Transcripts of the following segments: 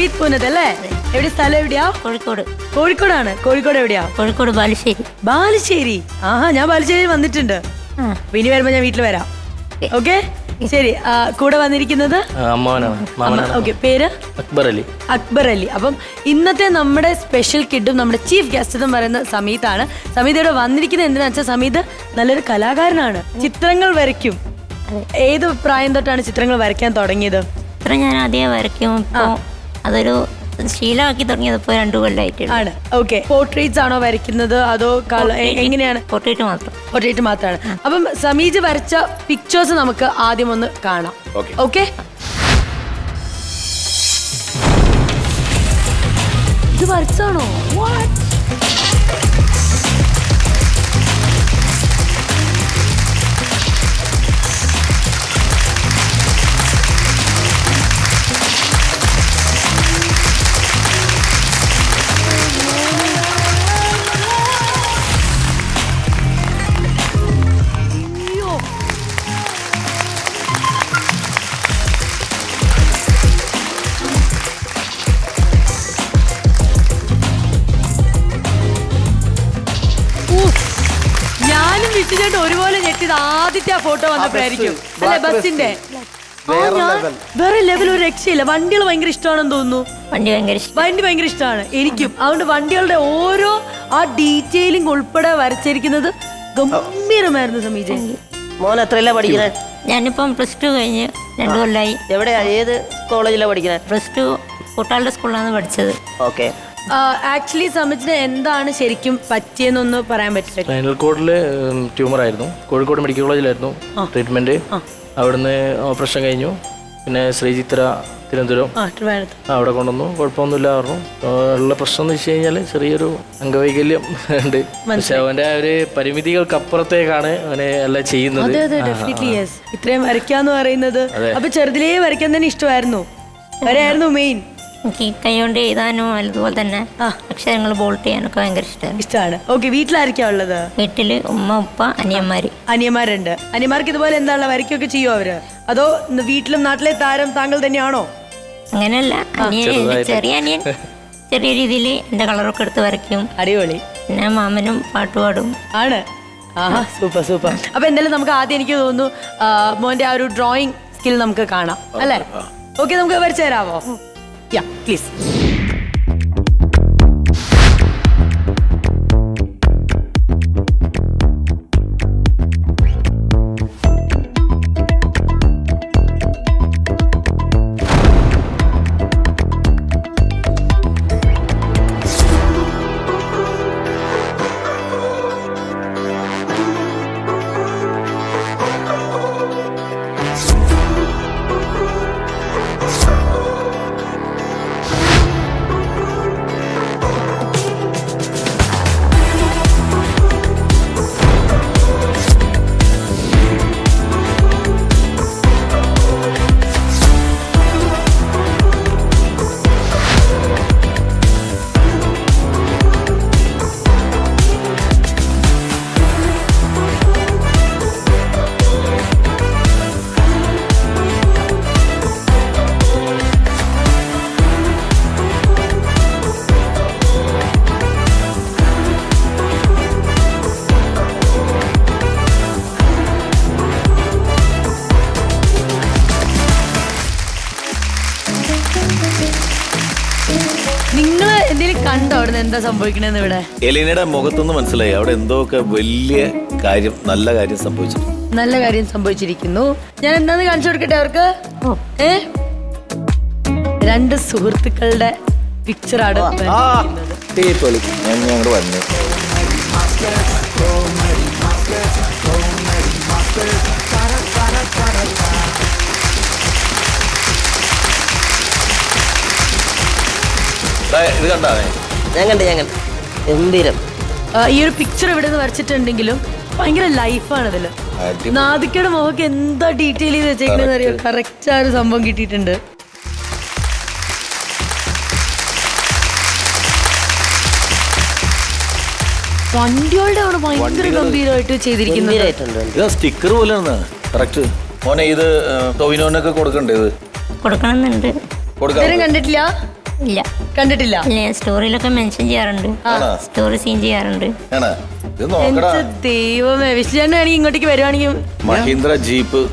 സമീത് പൂനത്ത് അല്ലേ? എവിടെ സ്ഥലം എവിടെയാ? കോഴിക്കോട്. കോഴിക്കോടാണ്. കോഴിക്കോട് എവിടെയാ? കോഴിക്കോട് ബാലുശ്ശേരി. ബാലുശ്ശേരി. ആഹാ, ഞാൻ ബാലുശ്ശേരി വന്നിട്ടുണ്ട്. ഇനി വരുമ്പോ ഞാൻ വീട്ടിൽ വരാം. ഓക്കെ, ശരി. കൂടെ വന്നിരിക്കുന്നത് പേര് അക്ബർ അലി. അക്ബർ അലി. അപ്പം ഇന്നത്തെ നമ്മുടെ സ്പെഷ്യൽ കിഡും നമ്മുടെ ചീഫ് ഗസ്റ്റ് എന്ന് പറയുന്ന സമീതാണ്. സമീത് ഇവിടെ വന്നിരിക്കുന്നത് എന്തിനാ വെച്ചാൽ സമീത് നല്ലൊരു കലാകാരനാണ്. ചിത്രങ്ങൾ വരയ്ക്കും. ഏത് പ്രായം തൊട്ടാണ് ചിത്രങ്ങൾ വരയ്ക്കാൻ തുടങ്ങിയത്? ചിത്രം ഞാൻ ആദ്യം വരയ്ക്കും. അതൊരു ശീലമാക്കി തുടങ്ങിയത് ഇപ്പോൾ 2 കൊല്ലമായിട്ട് ആണ്. ഓക്കെ, പോർട്രേറ്റ്സ് ആണോ വരയ്ക്കുന്നത് അതോ എങ്ങനെയാണ്? പോർട്രേറ്റ് മാത്രം. പോർട്രേറ്റ് മാത്രമാണ്. അപ്പം സമീജ് വരച്ച പിക്ചേഴ്സ് നമുക്ക് ആദ്യം ഒന്ന് കാണാം. ഓക്കെ, ഇത് വരച്ചാണോ? ഞാനും വിഷ്ണുചേട്ടൻ ഒരുപോലെ ഞെട്ടിയത് ആദ്യത്തെ ഫോട്ടോ വന്നപ്പോഴായിരിക്കും അല്ലെ? ബസിന്റെ വേറെ ലെവൽ, ഒരു രക്ഷയില്ല. വണ്ടികൾ ഭയങ്കര ഇഷ്ടമാണെന്ന് തോന്നുന്നു. വണ്ടി ഭയങ്കര ഇഷ്ടമാണ് എനിക്കും. അതുകൊണ്ട് വണ്ടികളുടെ ഓരോ ആ ഡീറ്റെയിലിംഗ് ഉൾപ്പെടെ വരച്ചിരിക്കുന്നത് ഗംഭീരമായിരുന്നു. സമീജ മോൻ എത്രയല്ല പഠിക്കുന്നത്? ഞാനിപ്പം +2 കഴിഞ്ഞ് 2 കൊല്ലമായി. എവിടെയാ, ഏത് കോളേജിലാണ് പഠിക്കുന്നത്? +2 കൂട്ടാളുടെ സ്കൂളിലാണ് പഠിച്ചത്. ഓക്കെ. ആക്ച്വലി സമീജിന് എന്താണ് ശരിക്കും പറ്റിയെന്നൊന്ന് പറയാൻ പറ്റില്ല? സ്പൈനൽ കോഡില് ട്യൂമർ ആയിരുന്നു. കോഴിക്കോട് മെഡിക്കൽ കോളേജിലായിരുന്നു ട്രീറ്റ്മെന്റ്. അവിടുന്ന് ഓപ്പറേഷൻ കഴിഞ്ഞു. പിന്നെ ശ്രീചിത്ര തിരുവനന്തപുരം അവിടെ കൊണ്ടുവന്നു. കുഴപ്പമൊന്നുമില്ല പറഞ്ഞു. ഉള്ള പ്രശ്നം എന്ന് വെച്ച് കഴിഞ്ഞാൽ ചെറിയൊരു അംഗവൈകല്യം ഉണ്ട്. പക്ഷെ അവന്റെ ആ ഒരു പരിമിതികൾക്കപ്പുറത്തേക്കാണ് അവനെ എല്ലാം ചെയ്യുന്നത്. ഇത്രയും വരയ്ക്കാന്ന് പറയുന്നത്. അപ്പൊ ചെറുതിലേ വരയ്ക്കാൻ തന്നെ ഇഷ്ടമായിരുന്നു? വരെയായിരുന്നു മെയിൻ? എനിക്ക് കൈകൊണ്ട് എഴുതാനും അതുപോലെ തന്നെ അക്ഷരങ്ങൾ ബോൾട്ട് ചെയ്യാനൊക്കെ ഭയങ്കര ഇഷ്ടമാണ്. ഓക്കെ, വീട്ടിലായിരിക്കാ ഉള്ളത്? വീട്ടില് ഉമ്മ, ഉപ്പ, അനിയന്മാരുണ്ട്. അനിയന്മാർക്ക് ഇതുപോലെ എന്താണ് വരയ്ക്കൊക്കെ ചെയ്യോ അവര്? അതോ വീട്ടിലും നാട്ടിലെ താരം താങ്കൾ തന്നെയാണോ? അങ്ങനെയല്ല, ചെറിയ അനിയൻ ചെറിയ രീതിയിൽ എന്റെ കളറൊക്കെ എടുത്ത് വരയ്ക്കും. അടിപൊളി. പിന്നെ മാമനും പാട്ടുപാടും ആണ്. ആഹാ, സൂപ്പർ സൂപ്പർ. അപ്പൊ എന്തായാലും നമുക്ക് ആദ്യം എനിക്ക് തോന്നുന്നു മോന്റെ ആ ഒരു ഡ്രോയിങ് സ്കിൽ നമുക്ക് കാണാം അല്ലേ? ഓക്കെ, നമുക്ക് വരച്ചു തരാമോ? Yeah, please. നിങ്ങള് എന്തെങ്കിലും കണ്ടോ അവിടെ എന്താ സംഭവിക്കണെന്ന്? ഇവിടെ എലീനയുടെ മുഖത്തൊന്ന് മനസ്സിലായി അവിടെ എന്തോ വലിയ കാര്യം, നല്ല കാര്യം സംഭവിച്ചിരിക്കുന്നു. ഞാൻ എന്താന്ന് കാണിച്ചു കൊടുക്കട്ടെ അവർക്ക്? 2 സുഹൃത്തുക്കളുടെ പിക്ചറാണ് ഞങ്ങൾ വന്നു. ഇത് കണ്ടാ? ഞാൻ കണ്ട് ഗംഭീരം. ഈ ഒരു പിക്ചർ ഇവിടെ നിന്ന് വരച്ചിട്ടുണ്ടെങ്കിലും ഭയങ്കര ലൈഫാണ് ഇതില്. നാദിക്കയുടെ മുഖക്ക് എന്താ ഡീറ്റെയിൽ ചെയ്ത് വെച്ചേക്കണെന്ന് അറിയോ? കറക്റ്റ് ആ ഒരു സംഭവം കിട്ടിയിട്ടുണ്ട്. വണ്ടികളുടെ അവിടെ ഭയങ്കര ഗംഭീരമായിട്ട് ചെയ്തിരിക്കുന്നത്. സ്റ്റിക്കർ പോലെയാണ് കറക്റ്റ്. മോനെ ഇത് ടോവിനോനൊക്കെ കൊടുക്കണ്ടേ? ഇത് കൊടുക്കണമെന്നുണ്ട്. കണ്ടിട്ടില്ല. ഇല്ല കണ്ടിട്ടില്ല. ഇല്ല, ഞാൻ സ്റ്റോറിയിലൊക്കെ മെൻഷൻ ചെയ്യാറുണ്ട്, സ്റ്റോറി സീൻ ചെയ്യാറുണ്ട്. ആണ് ഇത് നോക്കടാ. എന്റെ ദൈവമേ, വിശ്വചേട്ടനാണെങ്കിൽ ഇങ്ങോട്ടേക്ക് വരുവാണെങ്കിൽ മഹീന്ദ്ര ജീപ്പ്.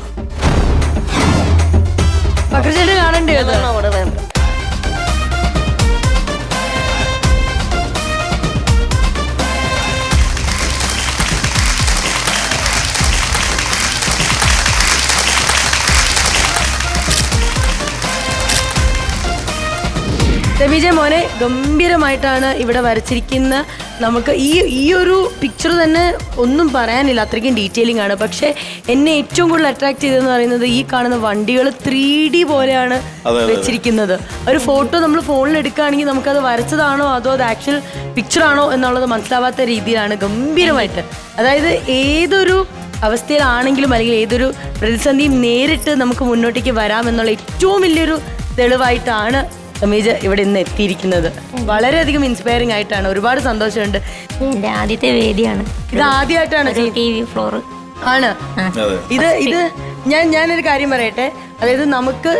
പക്രചേട്ടൻ കാണണ്ടേ അത്? അതാണ് അവിടെ വേണ്ട. രവിജയ മോനെ ഗംഭീരമായിട്ടാണ് ഇവിടെ വരച്ചിരിക്കുന്ന. നമുക്ക് ഈ ഒരു പിക്ചർ തന്നെ ഒന്നും പറയാനില്ല, അത്രയ്ക്കും ഡീറ്റെയിലിംഗ് ആണ്. പക്ഷെ എന്നെ ഏറ്റവും കൂടുതൽ അട്രാക്ട് ചെയ്തതെന്ന് പറയുന്നത് ഈ കാണുന്ന വണ്ടികൾ 3D പോലെയാണ് വെച്ചിരിക്കുന്നത്. ഒരു ഫോട്ടോ നമ്മൾ ഫോണിൽ എടുക്കുകയാണെങ്കിൽ നമുക്കത് വരച്ചതാണോ അതോ അത് ആക്ച്വൽ പിക്ചറാണോ എന്നുള്ളത് മനസ്സിലാവാത്ത രീതിയിലാണ് ഗംഭീരമായിട്ട്. അതായത് ഏതൊരു അവസ്ഥയിലാണെങ്കിലും അല്ലെങ്കിൽ ഏതൊരു പ്രതിസന്ധിയും നേരിട്ട് നമുക്ക് മുന്നോട്ടേക്ക് വരാമെന്നുള്ള ഏറ്റവും വലിയൊരു തെളിവായിട്ടാണ് സമീജ് ഇവിടെ ഇന്ന് എത്തിയിരിക്കുന്നത്. വളരെയധികം ഇൻസ്പയറിംഗ് ആയിട്ടാണ്. ഒരുപാട് സന്തോഷമുണ്ട്. എന്റെ ആദ്യത്തെ വേദിയാണ് ഇത്. ആദ്യമായിട്ടാണ് TV ഫ്ലോർ ആണ് ഇത്. ഞാനൊരു കാര്യം പറയട്ടെ. അതായത് നമുക്ക്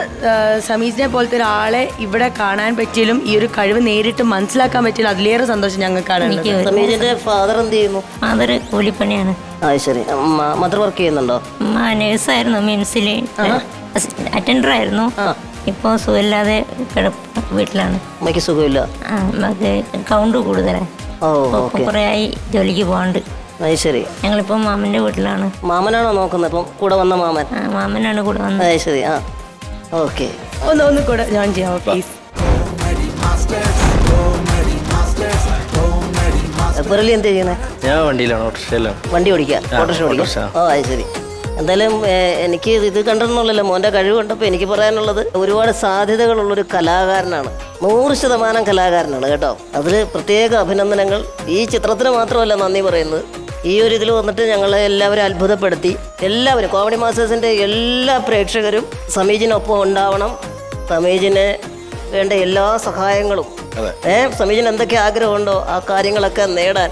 സമീജിനെ പോലത്തെ ഒരാളെ ഇവിടെ കാണാൻ പറ്റിയാലും ഈ ഒരു കഴിവ് നേരിട്ട് മനസ്സിലാക്കാൻ പറ്റിയാലും അതിലേറെ സന്തോഷം ഞങ്ങൾക്കാണ്. സമീജിന്റെ ഫാദർ എന്ത് ചെയ്യുന്നു? മദർ കൂലിപ്പണിയാണ്. ശരി. മദർ വർക്ക് ചെയ്യുന്നുണ്ടോ? നേഴ്സായിരുന്നു, മിംസില് അറ്റൻഡർ ആയിരുന്നു. ഇപ്പൊ സുഖമില്ലാതെ വീട്ടിലാണ്. അമ്മയ്ക്ക് സുഖമില്ല. കൗണ്ട് കൂടുതലാണ്. കുറെ ആയി ജോലിക്ക് പോകാണ്ട്. ശരി. ഞങ്ങളിപ്പോ മാമന്റെ വീട്ടിലാണ്. മാമനാണോ നോക്കുന്നത്? ഇപ്പം കൂടെ വന്ന മാമൻ? മാമനാണ് കൂടെ വന്നത്. ശരി. ഓക്കെ. ഒന്ന് കൂടെ ജോയിൻ ചെയ്യാമോ പ്ലീസ്? പുരളി എന്ത് ചെയ്യണേ? ഞാൻ വണ്ടിയിലാണ്, ഓട്ടോറിക്ഷയിലാണ്. വണ്ടി ഓടിക്കാം? ഓട്ടോറിക്ഷ ഓടിക്കാം. ശരി. എന്തായാലും എനിക്ക് ഇത് കണ്ടെന്നുള്ളല്ലോ, മോൻ്റെ കഴിവ് കണ്ടപ്പോൾ എനിക്ക് പറയാനുള്ളത് ഒരുപാട് സാധ്യതകളുള്ളൊരു കലാകാരനാണ്. 100% കലാകാരനാണ് കേട്ടോ. അതിൽ പ്രത്യേക അഭിനന്ദനങ്ങൾ. ഈ ചിത്രത്തിന് മാത്രമല്ല നന്ദി പറയുന്നത്, ഈ ഒരു ഇതിൽ വന്നിട്ട് ഞങ്ങളെ എല്ലാവരും അത്ഭുതപ്പെടുത്തി. എല്ലാവരും കോമഡി മാസ്റ്റേഴ്സിൻ്റെ എല്ലാ പ്രേക്ഷകരും സമീജിനൊപ്പം ഉണ്ടാവണം. സമീജിന് വേണ്ട എല്ലാ സഹായങ്ങളും, സമീജിന് എന്തൊക്കെ ആഗ്രഹമുണ്ടോ ആ കാര്യങ്ങളൊക്കെ നേടാൻ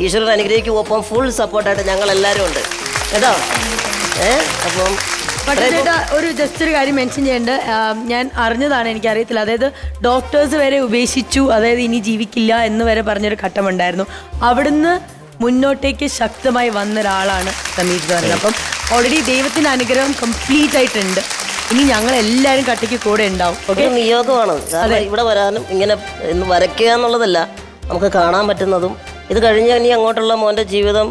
ഈശ്വരൻ അനുഗ്രഹിക്കും. ഒപ്പം ഫുൾ സപ്പോർട്ടായിട്ട് ഞങ്ങളെല്ലാവരും ഉണ്ട് കേട്ടോ. അപ്പം ചേട്ടാ ജസ്റ്റ് ഒരു കാര്യം മെൻഷൻ ചെയ്യേണ്ട, ഞാൻ അറിഞ്ഞതാണ്, എനിക്കറിയത്തില്ല. അതായത് ഡോക്ടേഴ്സ് വരെ ഉപേക്ഷിച്ചു, അതായത് ഇനി ജീവിക്കില്ല എന്ന് വരെ പറഞ്ഞൊരു ഘട്ടമുണ്ടായിരുന്നു. അവിടുന്ന് മുന്നോട്ടേക്ക് ശക്തമായി വന്ന ഒരാളാണ് സമീജ് എന്ന് പറയുന്നത്. അപ്പം ഓൾറെഡി ദൈവത്തിൻ്റെ അനുഗ്രഹം കംപ്ലീറ്റ് ആയിട്ടുണ്ട്. ഇനി ഞങ്ങൾ എല്ലാവരും കട്ടിക്ക് കൂടെ ഉണ്ടാവും. ഓക്കെ, നിയോഗമാണ്. ഇവിടെ വരാനും ഇങ്ങനെ വരയ്ക്കുക എന്നുള്ളതല്ല, നമുക്ക് കാണാൻ പറ്റുന്നതും. ഇത് കഴിഞ്ഞ് ഇനി അങ്ങോട്ടുള്ള മോൻ്റെ ജീവിതം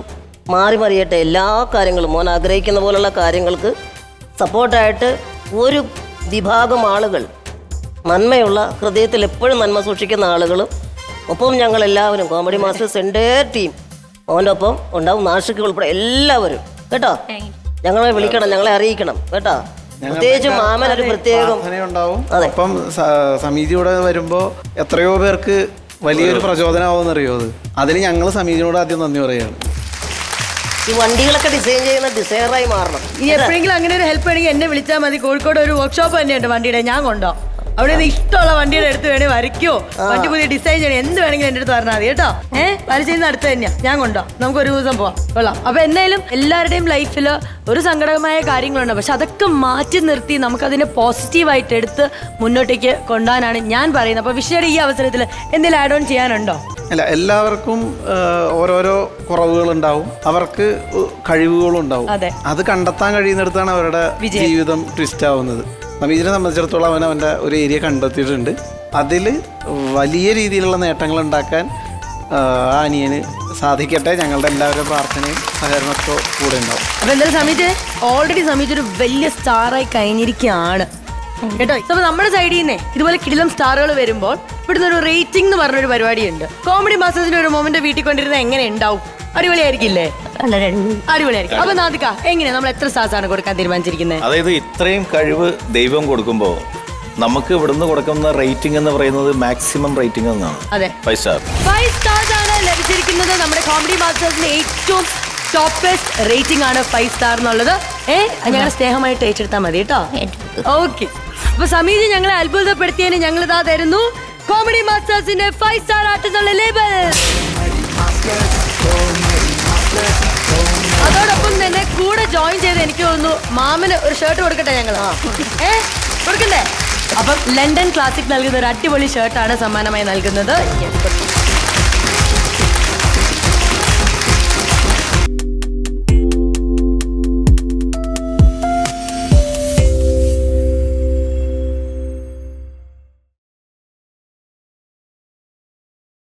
മാറി മറിയട്ടെ. എല്ലാ കാര്യങ്ങളും മോൻ ആഗ്രഹിക്കുന്ന പോലുള്ള കാര്യങ്ങൾക്ക് സപ്പോർട്ടായിട്ട് ഒരു വിഭാഗം ആളുകൾ, നന്മയുള്ള ഹൃദയത്തിൽ എപ്പോഴും നന്മ സൂക്ഷിക്കുന്ന ആളുകളും ഒപ്പം ഞങ്ങളെല്ലാവരും കോമഡി മാസ്റ്റേഴ്സ് എൻ്റെ ടീം മോൻ്റെ ഒപ്പം ഉണ്ടാവും. നാഷിക്ക് ഉൾപ്പെടെ എല്ലാവരും കേട്ടോ. ഞങ്ങളെ വിളിക്കണം, ഞങ്ങളെ അറിയിക്കണം കേട്ടോ. പ്രത്യേകിച്ച് മാമൻ ഒരു പ്രത്യേകം ഉണ്ടാവും. അപ്പം സമീതിയോടെ വരുമ്പോൾ എത്രയോ പേർക്ക് വലിയൊരു പ്രചോദനമാവുമെന്നറിയോ? അതിന് ഞങ്ങൾ സമീതിയോട് ആദ്യം നന്ദി പറയുകയാണ്. ഈ വണ്ടികളൊക്കെ ഡിസൈൻ ചെയ്യുന്ന ഡിസൈനറായി മാറണം. ഇനി എപ്പോഴെങ്കിലും അങ്ങനെ ഒരു ഹെൽപ്പ് വേണമെങ്കിൽ എന്നെ വിളിച്ചാൽ മതി. കോഴിക്കോട് ഒരു വർക്ക്ഷോപ്പ് തന്നെയുണ്ട് വണ്ടിയുടെ, ഞാൻ കൊണ്ടോ. അവിടെ നിന്ന് ഇഷ്ടമുള്ള വണ്ടിയുടെ അടുത്ത് വേണേ വരയ്ക്കോ, വണ്ടി പുതിയ ഡിസൈൻ ചെയ്യണേ, എന്ത് വേണമെങ്കിലും എൻ്റെ അടുത്ത് പറഞ്ഞാൽ മതി കേട്ടോ. വരച്ചതിന് അടുത്ത് തന്നെയാ, ഞാൻ കൊണ്ടോ. നമുക്ക് ഒരു ദിവസം പോവാം, കൊള്ളാം. അപ്പൊ എന്തായാലും എല്ലാവരുടെയും ലൈഫിൽ ഒരു സങ്കടമായ കാര്യങ്ങളുണ്ട്, പക്ഷെ അതൊക്കെ മാറ്റി നിർത്തി നമുക്കതിനെ പോസിറ്റീവായിട്ട് എടുത്ത് മുന്നോട്ടേക്ക് കൊണ്ടുപോകാനാണ് ഞാൻ പറയുന്നത്. അപ്പൊ വിഷയുടെ ഈ അവസരത്തിൽ എന്തെങ്കിലും ആഡ് ഓൺ ചെയ്യാനുണ്ടോ? അല്ല, എല്ലാവർക്കും ഓരോരോ കുറവുകളുണ്ടാവും, അവർക്ക് കഴിവുകളും ഉണ്ടാവും. അത് കണ്ടെത്താൻ കഴിയുന്നിടത്താണ് അവരുടെ ജീവിതം ട്വിസ്റ്റ് ആവുന്നത്. സമീജിനെ സംബന്ധിച്ചിടത്തോളം അവൻ അവൻ്റെ ഒരു ഏരിയ കണ്ടെത്തിയിട്ടുണ്ട്. അതിൽ വലിയ രീതിയിലുള്ള നേട്ടങ്ങൾ ഉണ്ടാക്കാൻ അനിയന് സാധിക്കട്ടെ. ഞങ്ങളുടെ എല്ലാവരുടെ പ്രാർത്ഥനയും സഹകരണമൊക്കെ കൂടെ ഉണ്ടാവും. അപ്പൊ എന്തായാലും സമീജ് ഓൾറെഡി സമീജ് ഒരു വലിയ സ്റ്റാറായി കഴിഞ്ഞിരിക്കുകയാണ് കേട്ടോ. അപ്പൊ നമ്മുടെ സൈഡിൽ നിന്നേ ഇതുപോലെ കിടിലം സ്റ്റാറുകൾ വരുമ്പോൾ ഇവിടുന്ന് ഒരു റേറ്റിംഗ് എന്ന് പറഞ്ഞൊരു പരിപാടിയുണ്ട്. കോമഡി മാസ്റ്റേഴ്സിന്റെ ഒരു മൊമെന്റ് വീട്ടിൽ കൊണ്ടിരുന്ന എങ്ങനെ ഉണ്ടാവും? അടിപൊളിയായിരിക്കില്ലേ? അടിപൊളിയായിരിക്കും. അപ്പൊ നാദിക, എങ്ങനെയാ നമ്മൾ എത്ര സ്റ്റാർസ് ആണ് കൊടുക്കാൻ തീരുമാനിച്ചിരിക്കുന്നത്? അതായത് ഇത്രയും കഴിവ് ദൈവം കൊടുക്കുമ്പോൾ നമുക്ക് ഇവിടുന്ന് കൊടുക്കുന്ന റേറ്റിംഗ് എന്ന് പറയുന്നത് മാക്സിമം റേറ്റിംഗ് എന്നാണ്. അതെ, 5 സ്റ്റാർ. 5 സ്റ്റാർസ് ആണ് ലഭിച്ചിരിക്കുന്നത്. നമ്മുടെ കോമഡി മാസ്റ്റേഴ്സിന്റെ ഏറ്റവും ടോപ്പസ്റ്റ് റേറ്റിംഗ് ആണ് 5 സ്റ്റാർ എന്നുള്ളത്. ഞങ്ങളെ സ്നേഹമായിട്ട് ഏറ്റെടുത്താൽ മതി കേട്ടോ. ഓക്കെ, അപ്പൊ സമീജ് ഞങ്ങളെ അത്ഭുതപ്പെടുത്തിയതിന് ഞങ്ങൾ ഇതാ തരുന്നു കോമഡി മാസ്റ്റേഴ്സിന്റെ 5 സ്റ്റാർ ആർട്ടിസ്റ്റ് ലേബൽ. അതോടൊപ്പം തന്നെ കൂടെ ജോയിൻ ചെയ്ത് എനിക്ക് തോന്നുന്നു മാമന് ഒരു ഷർട്ട് കൊടുക്കട്ടെ ഞങ്ങൾ. കൊടുക്കണ്ടേ? അപ്പം ലണ്ടൻ ക്ലാസിക് നൽകുന്ന ഒരു അടിപൊളി ഷർട്ടാണ് സമ്മാനമായി നൽകുന്നത്.